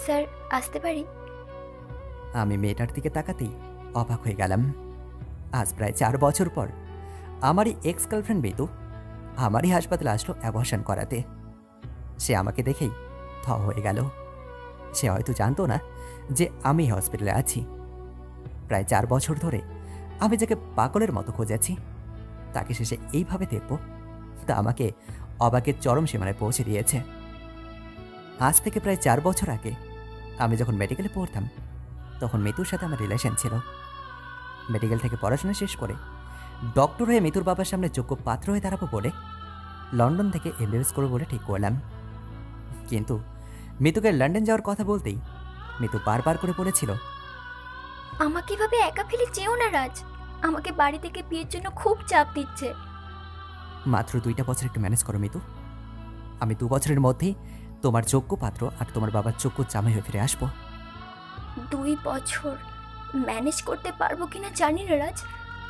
Sir, আসতে পারি? আমি মেয়েটার দিকে তাকাতেই অবাক হয়ে গেলাম। আজ প্রায় 4 বছর পর আমারই এক্স গার্লফ্রেন্ড বেতু আমারই হাসপাতালে আসলো অ্যাবর্শন করাতে। সে আমাকে দেখেই থ হয়ে গেল। সে হয়তো জানতো না যে আমি হসপিটালে আছি। প্রায় 4 বছর ধরে আমি যাকে পাগলের মতো খুঁজেছি, তাকে শেষে এইভাবে দেখব, তা আমাকে অবাকের চরম সীমানায় পৌঁছে দিয়েছে। আজ থেকে প্রায় 4 বছর আগে আমি যখন মেডিকেলে পড়তাম, তখন মিতুর সাথে আমার রিলেশন ছিল। মেডিকেল থেকে পড়াশোনা শেষ করে ডক্টর হয়ে মিতুর বাবার সামনে যোগ্য পাত্র হয়ে দাঁড়াবো বলে লন্ডন থেকে এমবিবিএস করবো বলে ঠিক করলাম। কিন্তু মিতুকে লন্ডন যাওয়ার কথা বলতেই মিতু বারবার করে বলেছিল, আমাকে এভাবে একা ফেলে যেও না রাজ। আমাকে বাড়ি থেকে বিয়ের জন্য খুব চাপ দিচ্ছে। মাত্র 2টা বছর একটু ম্যানেজ করো মিতু। আমি 2 বছরের মধ্যেই তোমার যোগ্য পাত্র আর তোমার বাবার যোগ্য জামাই হয়ে ফিরে আসবো। 2 বছর ম্যানেজ করতে পারবো কিনা জানি না রাজ,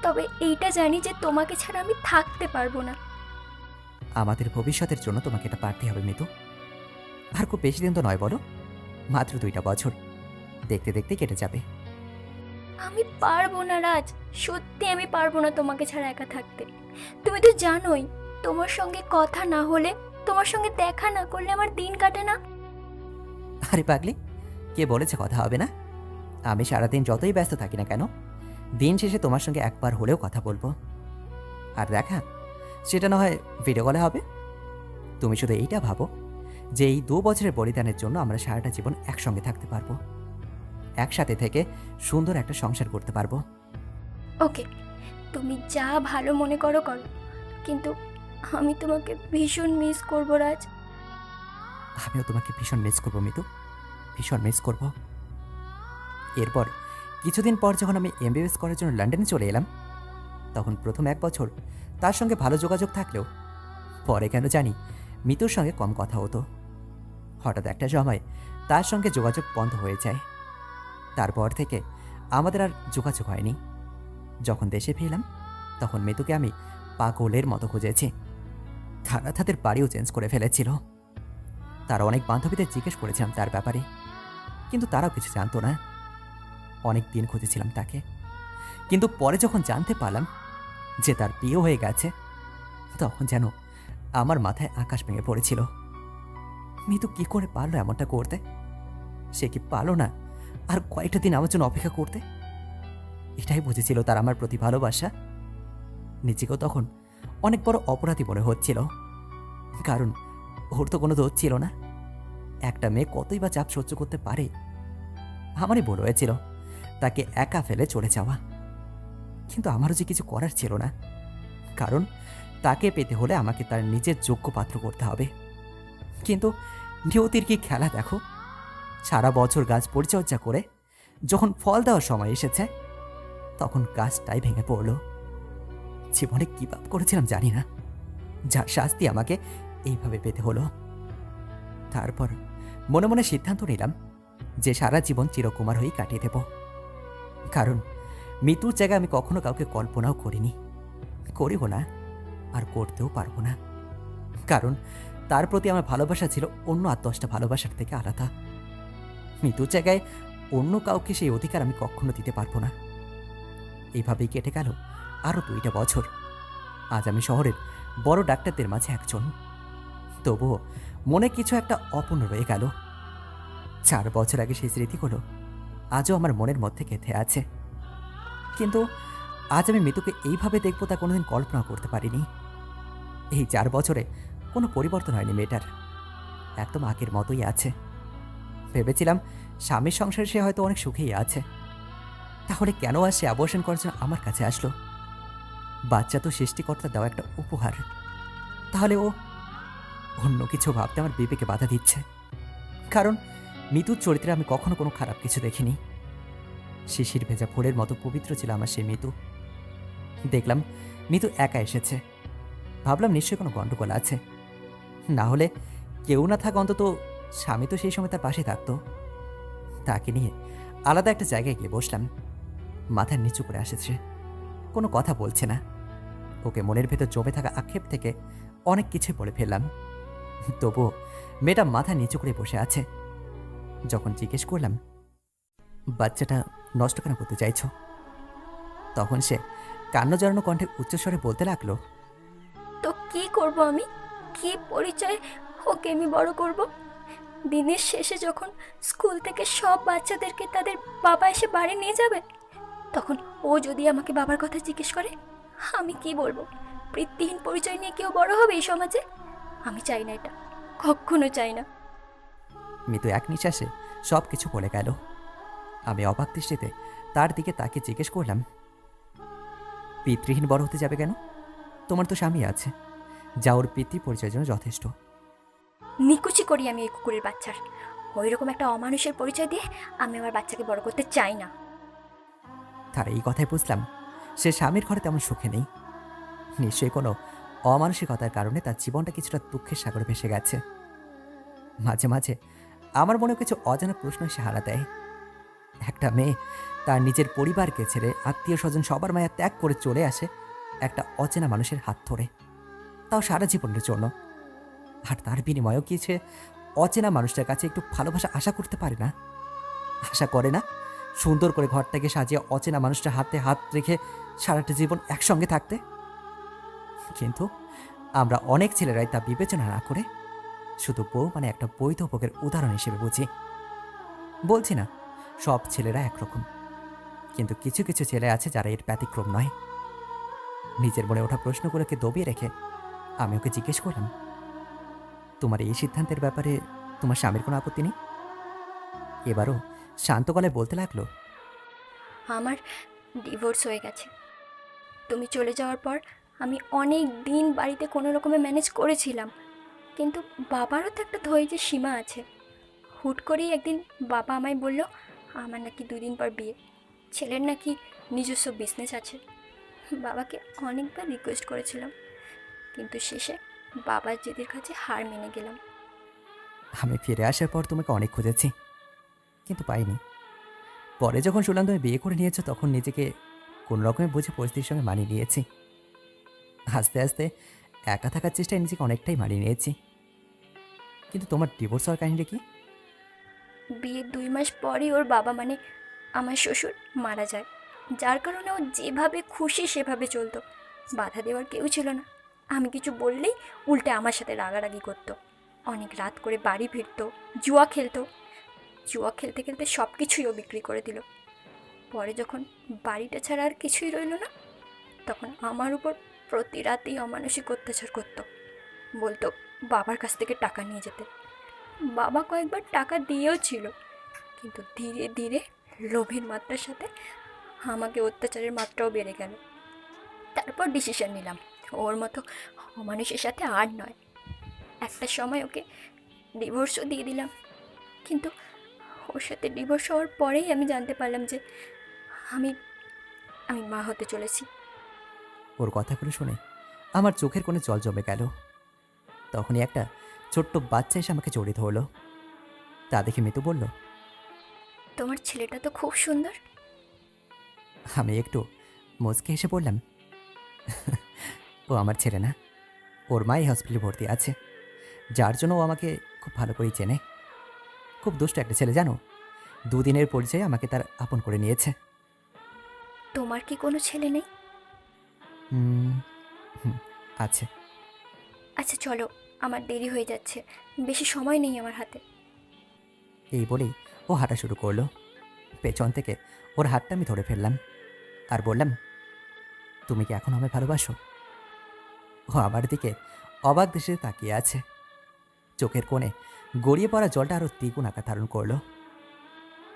তবে এইটা জানি যে তোমাকে ছাড়া আমি থাকতে পারবো না। আমাদের ভবিষ্যতের জন্য তোমাকে এটা পারতে হবে মিতু। আর খুব বেশি দিন তো নয় বলো, মাত্র 2টা বছর, দেখতে দেখতে কেটে যাবে। আমি পারবো না রাজ, সত্যি আমি পারবো না তোমাকে ছাড়া একা থাকতে। তুমি তো জানোই, তোমার সঙ্গে কথা না হলে, তোমার সঙ্গে দেখা না করলে আমার দিন কাটে না। আরে পাগলি, কে বলেছে কথা হবে না? আমি সারাদিন যতই ব্যস্ত থাকি না কেন, দিন শেষে তোমার সঙ্গে একবার হলেও কথা বলবো। আর দেখা, সেটা না হয় ভিডিও কলে হবে। তুমি শুধু এইটা ভাবো যে এই 2 বছরের বলিদানের জন্য আমরা সারাটা জীবন একসঙ্গে থাকতে পারবো, একসাথে থেকে সুন্দর একটা সংসার করতে পারবো। ওকে, তুমি যা ভালো মনে করো করো, কিন্তু আমি তোমাকে ভীষণ মিস করবো রাজ। আমিও তোমাকে ভীষণ মিস করবো মিতু, ভীষণ মিস করবো। এরপর কিছুদিন পর যখন আমি এমবিবিএস করার জন্য লন্ডনে চলে এলাম, তখন প্রথম 1 বছর তার সঙ্গে ভালো যোগাযোগ থাকলেও পরে কেন জানি মিতুর সঙ্গে কম কথা হতো। হঠাৎ একটা সময় তার সঙ্গে যোগাযোগ বন্ধ হয়ে যায়। তারপর থেকে আমাদের আর যোগাযোগ হয়নি। যখন দেশে ফিরলাম, তখন মিতুকে আমি পাগলের মতো খুঁজেছি। তারা তাদের বাড়িও চেঞ্জ করে ফেলেছিল। তারা অনেক বান্ধবীদের জিজ্ঞেস করেছিলাম তার ব্যাপারে, কিন্তু তারাও কিছু জানতো না। অনেক দিন খুঁজেছিলাম তাকে, কিন্তু পরে যখন জানতে পারলাম যে তার বিয়ে হয়ে গেছে, তখন যেন আমার মাথায় আকাশ ভেঙে পড়েছিল। মিতু কি করে পারলো এমনটা করতে? সে কি পারলো না আর কয়েকটা দিন আমার জন্য অপেক্ষা করতে? এটাই বুঝেছিল তার আমার প্রতি ভালোবাসা। নিজেকেও তখন অনেক বড় অপরাধী মনে হচ্ছিল, কারণ ওর তো কোনো দোষ ছিল না। একটা মেয়ে কতই বা চাপ সহ্য করতে পারে। আমারই ভুল হয়েছিল তাকে একা ফেলে চলে যাওয়া, কিন্তু আমারও যে কিছু করার ছিল না, কারণ তাকে পেতে হলে আমাকে তার নিজের যোগ্য পাত্র করতে হবে। কিন্তু নিয়তির কি খেলা দেখো, সারা বছর গাছ পরিচর্যা করে যখন ফল দেওয়ার সময় এসেছে, তখন গাছটাই ভেঙে পড়ল। জীবনে কি পাপ করেছিলাম জানি না, যার শাস্তি আমাকে এইভাবে পেতে হলো। তারপর মনে মনে সিদ্ধান্ত নিলাম যে সারা জীবন চিরকুমার হয়েই কাটিয়ে দেব, কারণ মৃত্যুর জায়গায় আমি কখনো কাউকে কল্পনাও করিনি, করিও না, আর করতেও পারবো না। কারণ তার প্রতি আমার ভালোবাসা ছিল অন্য 8-10টা ভালোবাসার থেকে আলাদা। মৃত্যুর জায়গায় অন্য কাউকে সেই অধিকার আমি কখনো দিতে পারবো না। এইভাবেই কেটে গেল আরও 2টা বছর। আজ আমি শহরের বড় ডাক্তারদের মাঝে একজন, তবুও মনে কিছু একটা অপূর্ণ রয়ে গেল। 4 বছর আগে সেই স্মৃতিগুলো আজও আমার মনের মধ্যে গেঁথে আছে। কিন্তু আজ আমি মৃত্যুকে এইভাবে দেখবো তা কোনোদিন কল্পনা করতে পারিনি। এই 4 বছরে কোনো পরিবর্তন হয়নি মেয়েটার, একদম আগের মতোই আছে। ভেবেছিলাম স্বামীর সংসারে সে হয়তো অনেক সুখেই আছে, তাহলে কেন আর সে অ্যাবর্শন করার জন্য আমার কাছে আসলো? বাচ্চা তো সৃষ্টিকর্তা দেওয়া একটা উপহার, তাহলে ও অন্য কিছু ভাবতে আমার বিবেকে বাধা দিচ্ছে। কারণ মৃত্যুর চরিত্রে আমি কখনো কোনো খারাপ কিছু দেখিনি। শিশির ভেজা ফুলের মতো পবিত্র ছিল আমার সেই মৃত্যু। দেখলাম মৃত্যু একা এসেছে, ভাবলাম নিশ্চয়ই কোনো গণ্ডগোল আছে, না হলে কেউ না থাক অন্তত স্বামী তো সেই সময় তার পাশে থাকতো। তাকে নিয়ে আলাদা একটা জায়গায় গিয়ে বসলাম। মাথা নিচু করে আসেছে, কোনো কথা বলছে না। ওকে মনের ভেতর জমে থাকা আক্ষেপ থেকে অনেক কিছুই বলে ফেললাম, তবুও মেয়েটা মাথা নিচু করে বসে আছে। যখন জিজ্ঞেস করলাম বাচ্চাটা নষ্ট কেন করতে চাইছো, তখন সে কান্না জড়ানো কণ্ঠে উচ্চস্বরে বলতে লাগলো, তো কি করব আমি? কি পরিচয় ওকে আমি বড় করব? দিনের শেষে যখন স্কুল থেকে সব বাচ্চাদেরকে তাদের বাবা এসে বাড়ি নিয়ে যাবে, তখন ও যদি আমাকে বাবার কথা জিজ্ঞেস করে, আমি কি বলবো? বৃত্তিহীন পরিচয় নিয়ে কেউ বড় হবে এই সমাজে? আমি চাই না এটা, কখনো চাই না। মিতু এক নিঃশ্বাসে সব কিছু বলে গেল। আমি অবাক দৃষ্টিতে তার দিকে তাকে জিজ্ঞেস করলাম, পিতৃহীন বড় হতে যাবে কেন? তোমার তো স্বামী আছে, যা ওর পিতৃ পরিচয়ের জন্য যথেষ্ট। নিকুচি করি আমি এই কুকুরের বাচ্চার। ওই রকম একটা অমানুষের পরিচয় দিয়ে আমি আমার বাচ্চাকে বড় করতে চাই না। তার এই কথায় বুঝলাম সে স্বামীর ঘরে তেমন সুখে নেই। নিশ্চয়ই কোনো অমানসিকতার কারণে তার জীবনটা কিছুটা দুঃখের সাগরে ভেসে গেছে। মাঝে মাঝে আমার মনে কিছু অজানা প্রশ্ন এসে হারা দেয়। একটা মেয়ে তার নিজের পরিবারকে ছেড়ে আত্মীয় স্বজন সবার মায়া ত্যাগ করে চলে আসে একটা অচেনা মানুষের হাত ধরে, তাও সারা জীবনের জন্য। আর তার বিনিময়েও কি সে অচেনা মানুষটার কাছে একটু ভালোবাসা আশা করতে পারে না? আশা করে না সুন্দর করে ঘরটাকে সাজিয়ে অচেনা মানুষটার হাতে হাত রেখে সারাটা জীবন একসঙ্গে থাকতে? কিন্তু আমরা অনেক ছেলেরাই তা বিবেচনা না করে শুধু বউ মানে একটা বৈধ ভোগের উদাহরণ হিসেবে বুঝি। বলছি না সব ছেলেরা একরকম, কিন্তু কিছু কিছু ছেলে আছে যারা এর ব্যতিক্রম নয়। নিজের মনে ওঠা প্রশ্নগুলোকে দবিয়ে রেখে আমি ওকে জিজ্ঞেস করলাম, তোমার এই সিদ্ধান্তের ব্যাপারে তোমার স্বামীর কোনো আপত্তি নেই? এবারও শান্ত গলায় বলতে লাগলো, আমার ডিভোর্স হয়ে গেছে। তুমি চলে যাওয়ার পর আমি অনেক দিন বাড়িতে কোনো রকমে ম্যানেজ করেছিলাম, কিন্তু বাবারও তো একটা ধৈর্যের সীমা আছে। হুট করেই একদিন বাবা আমায় বলল আমার নাকি 2 দিন পর বিয়ে, ছেলের নাকি নিজস্ব বিজনেস আছে। বাবাকে অনেকবার রিকোয়েস্ট করেছিলাম, কিন্তু শেষে বাবার জেদের কাছে হার মেনে গেলাম। আমি ফিরে আসার পর তোমাকে অনেক খুঁজেছি, কিন্তু পাইনি। পরে যখন শুনলাম তুমি বিয়ে করে নিয়েছো, তখন নিজেকে কোনো রকমে বুঝে পরিস্থিতির সঙ্গে মানিয়ে নিয়েছি। আস্তে আস্তে একা থাকার চেষ্টায় নিজেকে অনেকটাই মানিয়ে নিয়েছি। কিন্তু তোমার ডিভোর্স হওয়ার কাহিনীটা কি? বিয়ের 2 মাস পরই ওর বাবা মানে আমার শ্বশুর মারা যায়, যার কারণে ও যেভাবে খুশি সেভাবে চলতো। বাধা দেওয়ার কেউ ছিল না। আমি কিছু বললেই উল্টে আমার সাথে রাগারাগি করতো। অনেক রাত করে বাড়ি ফিরতো, জুয়া খেলতো। জুয়া খেলতে খেলতে সব কিছুই ও বিক্রি করে দিল। পরে যখন বাড়িটা ছাড়া আর কিছুই রইল না, তখন আমার উপর প্রতি রাতেই অমানসিক অত্যাচার করতো। বলতো বাবার কাছ থেকে টাকা নিয়ে যেতে। বাবা কয়েকবার টাকা দিয়েও ছিল, কিন্তু ধীরে ধীরে লোভের মাত্রার সাথে আমাকে অত্যাচারের মাত্রাও বেড়ে গেল। তারপর ডিসিশন নিলাম ওর মতো অমানুষের সাথে আর নয়। একটা সময় ওকে ডিভোর্সও দিয়ে দিলাম, কিন্তু ওর সাথে ডিভোর্স হওয়ার পরেই আমি জানতে পারলাম যে আমি আমি মা হতে চলেছি। ওর কথাগুলো শুনে আমার চোখের কোণে জল জমে গেল। তখনই একটা ছোট্ট বাচ্চা এসে আমাকে জড়িয়ে ধরলো। তা দেখে মিতু বলল, তোমার ছেলেটা তো খুব সুন্দর। আমি একটু মুচকে হেসে বললাম, ও আমার ছেলে না, ওর মা এই হসপিটালে ভর্তি আছে, যার জন্য ও আমাকে খুব ভালো করেই চেনে। খুব দুষ্ট একটা ছেলে জানো, 2 দিনের পরিচয়ে আমাকে তার আপন করে নিয়েছে। তোমার কি কোনো ছেলে নেই? হুম, হুম, আছে। আচ্ছা চলো, আমার দেরি হয়ে যাচ্ছে, বেশি সময় নেই আমার হাতে। এই বলেই ও হাঁটা শুরু করলো। পেছন থেকে ওর হাতটা আমি ধরে ফেললাম আর বললাম, তুমি কি এখন আমায় ভালোবাসো? ও আমার দিকে অবাক দৃষ্টিতে তাকিয়ে আছে। চোখের কোণে গড়িয়ে পড়া জলটা আরও দ্বিগুণ আকার ধারণ করলো।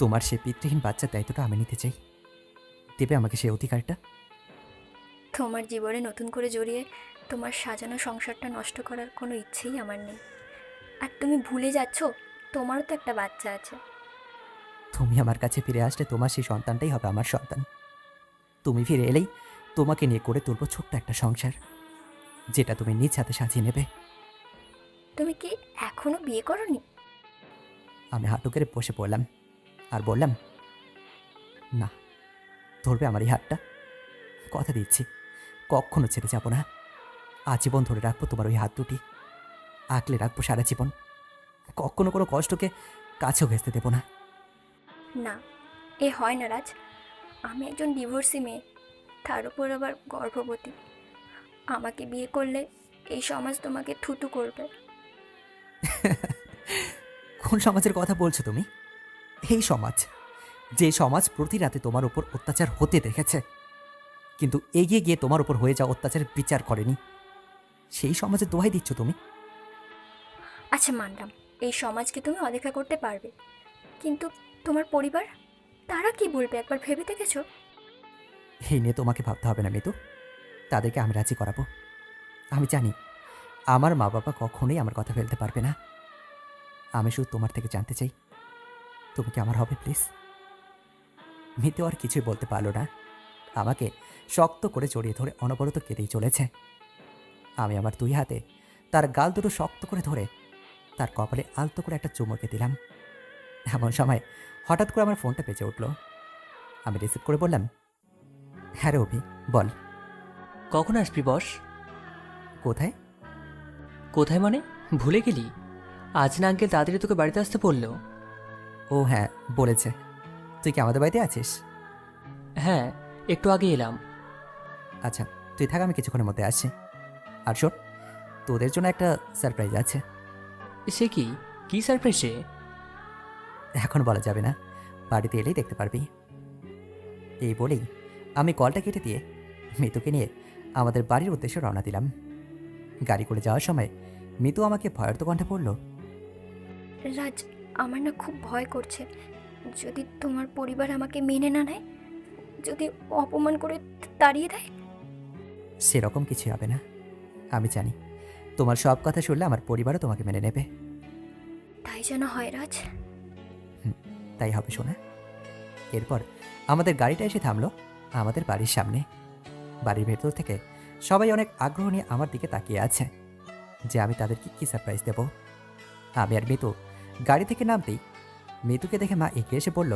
তোমার সে পিতৃহীন বাচ্চার দায়িত্বটা আমি নিতে চাই, দেবে আমাকে সেই অধিকারটা? তোমার জীবনে নতুন করে জড়িয়ে তোমার সাজানো সংসারটা নষ্ট করার কোনো ইচ্ছেই আমার নেই। আর তুমি ভুলে যাচ্ছ তোমারও তো একটা বাচ্চা আছে। তুমি আমার কাছে ফিরে আসলে তোমার সেই সন্তানটাই হবে আমার সন্তান। তুমি ফিরে এলেই তোমাকে নিয়ে করে তুলব ছোট্ট একটা সংসার, যেটা তুমি নিজ হাতে সাজিয়ে নেবে। তুমি কি এখনো বিয়ে করনি? আমি হাঁটু করে বসে পড়লাম আর বললাম, না, ধরবে আমার এই হাতটা? কথা দিচ্ছি কখনো ছেড়ে যাব না। আজীবন ধরে রাখবো তোমার ওই হাত দুটি, আঁকলে রাখবো সারা জীবন। কখনো কোনো কষ্টকে কাছেও ঘেঁচতে দেবো না। না, এ হয় না রাজ। আমি একজন ডিভোর্সি মেয়ে, তার উপর আবার গর্ভবতী। আমাকে বিয়ে করলে এই সমাজ তোমাকে থুতু করবে। কোন সমাজের কথা বলছো তুমি? এই সমাজ, যে সমাজ প্রতি রাতে তোমার উপর অত্যাচার হতে দেখেছে, কিন্তু এগিয়ে গিয়ে তোমার উপর হয়ে যাওয়া অত্যাচারের বিচার করেনি, সেই সমাজের দোহাই দিচ্ছ তুমি? আচ্ছা মানলাম, এই সমাজকে তুমি অদেখা করতে পারবে, কিন্তু তোমার পরিবার, তারা কি বলবে একবার ভেবে দেখেছো? এই নিয়ে তোমাকে ভাবতে হবে না মিতু। তাদেরকে আমি রাজি করাবো। আমি জানি আমার মা বাবা কখনোই আমার কথা ফেলতে পারবে না। আমি শুধু তোমার থেকে জানতে চাই, তুমি কি আমার হবে প্লিজ? মিতু আর কিছুই বলতে পারলো না। আমাকে শক্ত করে জড়িয়ে ধরে অনবরত কেঁদেই চলেছে। আমি আমার দুই হাতে তার গাল দুটো শক্ত করে ধরে তার কপালে আলতো করে একটা চুমুকে দিলাম। এমন সময় হঠাৎ করে আমার ফোনটা বেজে উঠল। আমি রিসিভ করে বললাম, হ্যাঁ রে অভি, বল। কখন আসবি বস? কোথায়? কোথায় মানে? ভুলে গেলি? আজ না আঙ্কেল তাড়াতাড়ি তোকে বাড়িতে আসতে বললো। ও হ্যাঁ, বলেছে। তুই কি আমাদের বাড়িতে আছিস? হ্যাঁ, একটু আগে এলাম। আচ্ছা, তুই থাক, আমি কিছুক্ষণের মধ্যে আসছি। আর শোন, তোদের জন্য একটা সারপ্রাইজ আছে। সে কি? কি সারপ্রাইজ সে? এখন বলা যাবে না, বাড়িতে এলেই দেখতে পারবি। এই বলেই আমি কলটা কেটে দিয়ে মিতুকে নিয়ে আমাদের বাড়ির উদ্দেশ্যে রওনা দিলাম। গাড়ি করে যাওয়ার সময় মিতু আমাকে ভয়ার্ত কণ্ঠে বলল, রাজ, আমার না খুব ভয় করছে। যদি তোমার পরিবার আমাকে মেনে না নেয়, যদি অপমান করে তাড়িয়ে দেয়। সেরকম কিছু হবে না। আমি জানি তোমার সব কথা শুনলে আমার পরিবারও তোমাকে মেনে নেবে। তাই যেন হয় রাজ। তাই হবে শোনা। এরপর আমাদের গাড়িটা এসে থামলো আমাদের বাড়ির সামনে। বাড়ির ভেতর থেকে সবাই অনেক আগ্রহ নিয়ে আমার দিকে তাকিয়ে আছে যে আমি তাদেরকে কী সারপ্রাইজ দেব। আমি আর মিতু গাড়ি থেকে নামতেই মিতুকে দেখে মা এগিয়ে এসে বলল,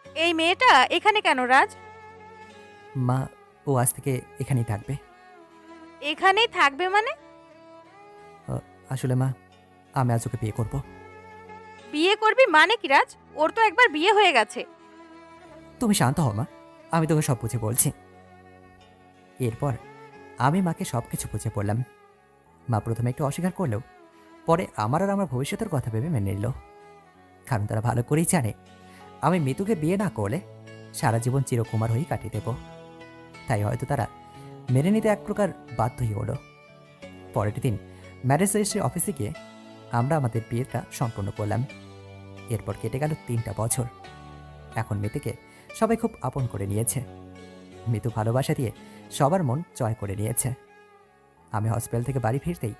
এই মেয়েটা এখানে কেন রাজ? মা, ও আজ থেকে এখানেই থাকবে। এখানেই থাকবে মানে? আসলে মা, আমি আজ ওকে বিয়ে করব। বিয়ে করবি মানে কি রাজ? ওর তো একবার বিয়ে হয়ে গেছে। তুমি শান্ত হও মা, আমি তোকে সব বুঝে বলছি। এরপর আমি মাকে সব কিছু বুঝে বললাম। মা প্রথমে একটু অস্বীকার করলেও পরে আমার আর আমার ভবিষ্যতের কথা ভেবে মেনে নিল। কারণ তারা ভালো করেই জানে আমি মিতুকে বিয়ে না করলে সারা জীবন চিরকুমার হয়েই কাটিয়ে দেব। তাই হয়তো তারা মেনে নিতে এক প্রকার বাধ্যই হলো। পরের দিন ম্যারেজ রেজিস্ট্রি অফিসে গিয়ে আমরা আমাদের বিয়েটা সম্পন্ন করলাম। এরপর কেটে গেল 3টা বছর। এখন মিতুকে সবাই খুব আপন করে নিয়েছে। মিতু ভালোবাসা দিয়ে সবার মন জয় করে নিয়েছে। আমি হসপিটাল থেকে বাড়ি ফিরতেই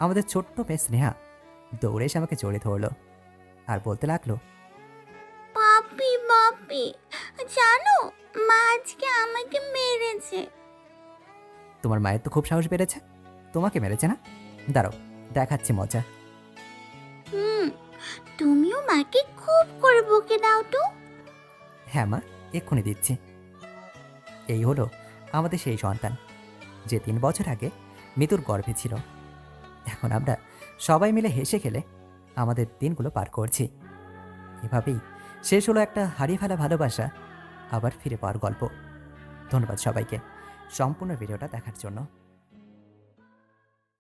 আমাদের ছোট্ট মেয়ে স্নেহা দৌড়ে এসে আমাকে জড়িয়ে ধরলো আর বলতে লাগলো, পাপি পাপি, জানো মা আজকে আমাকে মেরেছে। তোমার মায়ের তো খুব সাহস বেড়েছে, তোমাকে মেরেছে না? দাঁড়াও, দেখাচ্ছি মজা। হুম, তুমিও মাকে খুব করে বকে দাও তো। হ্যাঁ মা, এক্ষুনি দিচ্ছি। এই হলো আমাদের সেই সন্তান যে 3 বছর আগে মিতুর গর্ভে ছিল। এখন আমরা সবাই মিলে হেসে খেলে আমাদের দিনগুলো পার করছি। এভাবেই শেষ হলো একটা হারিয়ে ফেলা ভালোবাসা আবার ফিরে পাওয়ার গল্প। ধন্যবাদ সবাইকে সম্পূর্ণ ভিডিওটা দেখার জন্য।